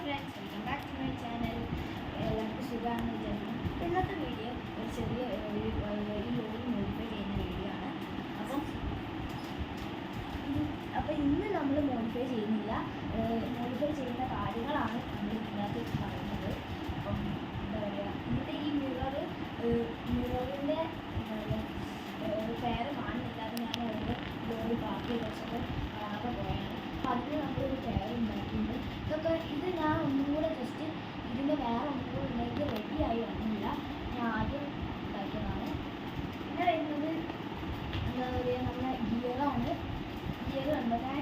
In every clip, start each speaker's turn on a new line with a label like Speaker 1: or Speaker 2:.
Speaker 1: friends, welcome back to my channel. എല്ലാവർക്കും സുഖമാണെന്ന് വിചാരിക്കുന്നു. ഇന്നത്തെ വീഡിയോ ഒരു ചെറിയ ഈ ലോറി മോഡിഫൈ ചെയ്യുന്ന വീഡിയോ ആണ്. അപ്പം ഇന്ന് നമ്മൾ മോഡിഫൈ ചെയ്യുന്നില്ല, മോഡിഫൈ ചെയ്യുന്ന കാര്യങ്ങളാണ് നമ്മൾ ഇതിനകത്ത് പറയുന്നത്. അപ്പം എന്താ പറയുക, ഇന്നത്തെ ഈ മിററിൻ്റെ പേര് കാണുന്നില്ലാതെ ഞാൻ അതിൻ്റെ ലോറി പാർക്ക് ചെയ്ത് വെച്ചത് കാണാതെ പോയാണ്. അപ്പം അതിന് നമ്മളൊരു പേര് ഉണ്ടാക്കിയിട്ടുണ്ട്. ഇതൊക്കെ ഇത് ഞാൻ ഒന്നുകൂടെ ജസ്റ്റ് ഇതിൻ്റെ വേറെ ഒന്നുകൂടെ ഉണ്ടാക്കി റെഡിയായി വന്നില്ല. ഞാൻ ആദ്യം ഉണ്ടാക്കിയതാണ്. പിന്നെ വരുന്നത് എന്താ പറയുക, നമ്മുടെ ഗിയറാണ്. ഗിയർ കണ്ടത്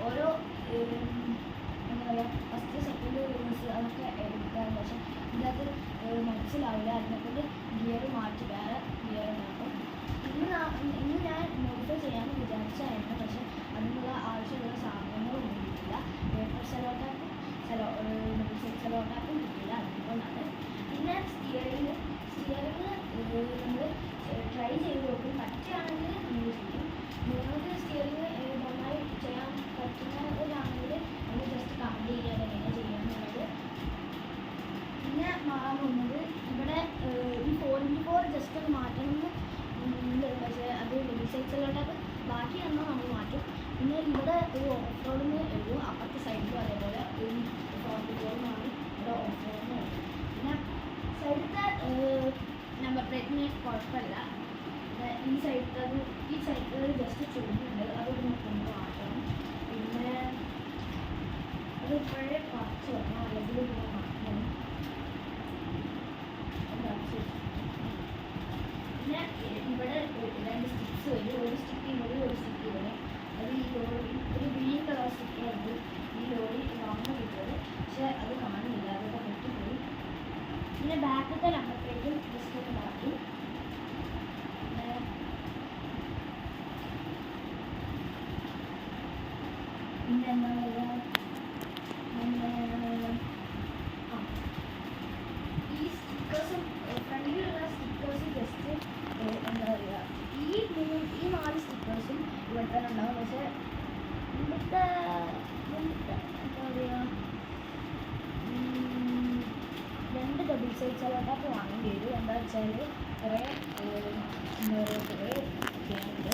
Speaker 1: ഓരോ എന്താ പറയുക, ഫസ്റ്റ് സെക്കൻഡ് റൂൾസ് അതൊക്കെ എടുക്കാറുണ്ട്. പക്ഷെ ഇതിനകത്ത് മനസ്സിലാവില്ല. അതിനെക്കൊണ്ട് ഗിയർ മാറ്റി വേറെ ഗിയർ ഉണ്ടാക്കും. ഇന്ന് ഞാൻ മോഡിഫൈ ചെയ്യാമെന്ന് വിചാരിച്ചായിരുന്നു. പക്ഷെ അതിനുള്ള ആവശ്യമുള്ള സാധനങ്ങളൊന്നും കിട്ടില്ല. പേപ്പർ സെലോടാപ്പും കിട്ടില്ല. അതുകൊണ്ടാണ്. പിന്നെ സ്റ്റിയറിങ് നമ്മൾ ട്രൈ ചെയ്ത് നോക്കും. പറ്റുകയാണെങ്കിൽ നമ്മൾ ചെയ്യും. നിങ്ങൾക്ക് സ്റ്റിയറിങ് നന്നായി ചെയ്യാൻ പറ്റുന്നവരാണെങ്കിൽ നമ്മൾ ജസ്റ്റ് കമൻറ്റ് ചെയ്യുക എങ്ങനെ ചെയ്യാമെന്നുള്ളത്. പിന്നെ മാറാൻ പോകുന്നത് ഇവിടെ ഈ 4x4 ജസ്റ്റ് ഒന്ന് മാറ്റണമെന്ന് ഉണ്ട്. പക്ഷേ അത് ഡിസൈൻസിലോട്ടൊക്കെ ബാക്കി വന്നാൽ നമ്മൾ മാറ്റും. പിന്നെ ഇവിടെ ഒരു ഓഫ് റോഡിന് എഴുതും, അപ്പുറത്തെ സൈഡിലും അതേപോലെ ഒരു 4x4 ഇവിടെ ഓഫ് റോഡിന് എഴുതും. പിന്നെ സൈഡിലത്തെ നമ്പർ പ്ലേറ്റിന് കുഴപ്പമില്ല. ഈ സൈഡിൽ ജസ്റ്റ് ചൂടുണ്ട്, അതൊക്കെ നമുക്ക് മാറ്റണം. പിന്നെ അത് ഇപ്പോഴേ കുറച്ച് വെക്കണം, അല്ലെങ്കിൽ ഇവിടെ മാറ്റണം. പിന്നെ ഇവിടെ 2 സ്റ്റിക്സ് വരും. ഒരു സ്റ്റിക്ക് ഇവിടെ, ഒരു സ്റ്റിക്ക് ഇവിടെ. അത് ഈ ലോറി ഒരു ഗ്രീൻ കളർ സ്റ്റിക്കായിരുന്നു ഈ ലോറി വാങ്ങാൻ കിട്ടുന്നത്. പക്ഷെ അത് കാണുന്നില്ല, അതൊക്കെ പൊട്ടിപ്പോയി. പിന്നെ ബാക്കത്തെ നമ്പർ പ്ലേറ്റും ജസ്റ്റ് ഒക്കെ മാറ്റി. പിന്നെ എന്താ പറയുക, ഈ സ്റ്റിക്കേഴ്സും ഫ്രണ്ടിലുള്ള സ്റ്റിക്കേഴ്സ് ജസ്റ്റ് എന്താ പറയുക, ഈ 4 സ്റ്റിക്കേഴ്സും ഇവിടെ തന്നെ ഉണ്ടാവും. പക്ഷേ ഇവിടുത്തെ എന്താ പറയുക, 2 ഡബിൾ സൈഡ് സെലോടാപ്പ് വാങ്ങേണ്ടി വരും. എന്താ വെച്ചാൽ കുറേ ചെയ്യാനുണ്ട്.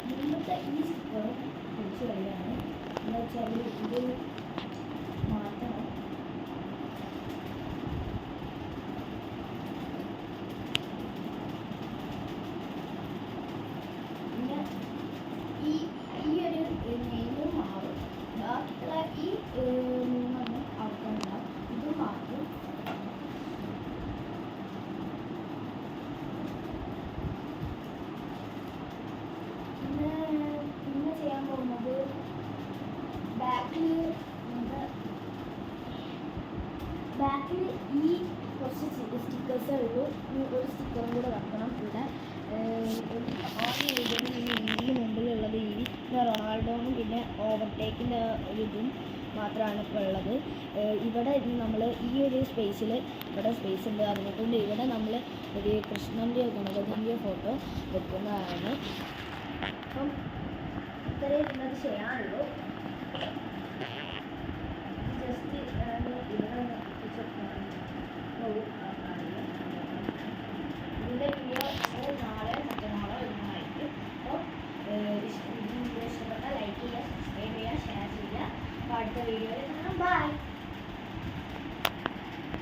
Speaker 1: മുമ്പത്തെ ഈ സ്റ്റിക്കറും പൊളിച്ച് കളിയാണ്. എന്താ വെച്ചാൽ ഇത് മാറ്റണം. പിന്നെ ഈ ഒരു നെയിമും മാറും. ബാക്കിയുള്ള ഈ 3 ആൾക്കുണ്ടാവും, ഇതും മാറ്റും. പിന്നെ ചെയ്യാൻ പോകുന്നത് ബാക്കിൽ ഈ കുറച്ച് സ്റ്റിക്കേഴ്സേ ഉള്ളൂ. ഒരു സ്റ്റിക്കറും കൂടെ വെക്കണം. ഇവിടെ ഈ മുമ്പിലുള്ളത് ഈ റൊണാൾഡോനും പിന്നെ ഓവർടേക്കിൻ്റെ ഒരു ഇതും മാത്രമാണ് ഇപ്പോൾ ഉള്ളത്. ഇവിടെ നമ്മൾ ഈ ഒരു സ്പേസിൽ ഇവിടെ സ്പേസ് ഉണ്ട്. അതിനെക്കൊണ്ട് ഇവിടെ നമ്മൾ ഒരു കൃഷ്ണൻ്റെയോ ഗണപതിൻ്റെയോ ഫോട്ടോ വെക്കുന്നതാണ്. അപ്പം ഇത്രയും ഇന്നത് ചെയ്യാനുള്ളൂ. ജസ്റ്റ് ഇവിടെ ഇതിൻ്റെ വീഡിയോ നാളെ മറ്റന്നാളോ ഇന്നായിരിക്കും. അപ്പോൾ ഇഷ്ടപ്പെട്ട ലൈക്ക് ചെയ്യുക, സബ്സ്ക്രൈബ് ചെയ്യുക, ഷെയർ ചെയ്യുക. അപ്പോൾ അടുത്ത വീഡിയോയിൽ കാണാം. ബൈ.